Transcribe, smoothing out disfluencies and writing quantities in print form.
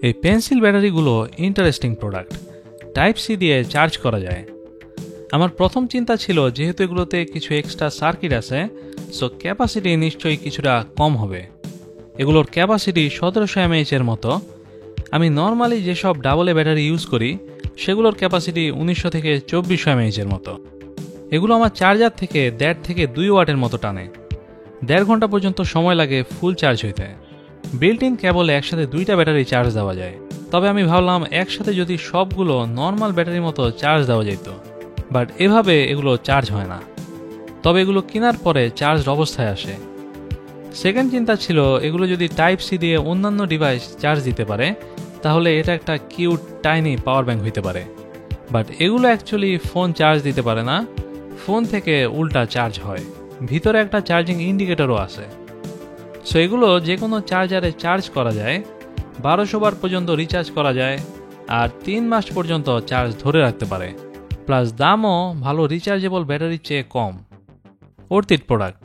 এই পেন্সিল ব্যাটারিগুলো interesting product. Type C দিয়ে চার্জ করা যায়। আমার প্রথম চিন্তা ছিল যেহেতু এগুলোতে কিছু এক্সট্রা সার্কিট আছে, সো ক্যাপাসিটি নিশ্চয়ই কিছুটা কম হবে। এগুলোর ক্যাপাসিটি 1700 mAh এর মতো। আমি নর্মালি যেসব ডাবল এ ব্যাটারি ইউজ করি সেগুলোর ক্যাপাসিটি 1900 থেকে 2400 mAh এর মতো। এগুলো আমার চার্জার থেকে 1.5 থেকে 2 ওয়াটের মতো টানে। 1.5 ঘন্টা পর্যন্ত সময় লাগে ফুল চার্জ হইতে। বিল্ট ইন কেবলে একসাথে 2টা ব্যাটারি চার্জ দেওয়া যায়। তবে আমি ভাবলাম একসাথে যদি সবগুলো নর্মাল ব্যাটারির মতো চার্জ দেওয়া যেত, বাট এভাবে এগুলো চার্জ হয় না। তবে এগুলো কেনার পরে চার্জ অবস্থায় আসে। সেকেন্ড চিন্তা ছিল এগুলো যদি টাইপ সি দিয়ে অন্যান্য ডিভাইস চার্জ দিতে পারে তাহলে এটা একটা কিউট টাইনি পাওয়ার ব্যাংক হইতে পারে। বাট এগুলো অ্যাকচুয়ালি ফোন চার্জ দিতে পারে না, ফোন থেকে উল্টা চার্জ হয়। ভিতরে একটা চার্জিং ইন্ডিকেটরও আছে। সো এগুলো যে কোনো চার্জারে চার্জ করা যায়, 1200 বার পর্যন্ত রিচার্জ করা যায়, আর 3 মাস পর্যন্ত চার্জ ধরে রাখতে পারে। প্লাস দামও ভালো রিচার্জেবল ব্যাটারির চেয়ে কম। অর্থিত প্রোডাক্ট।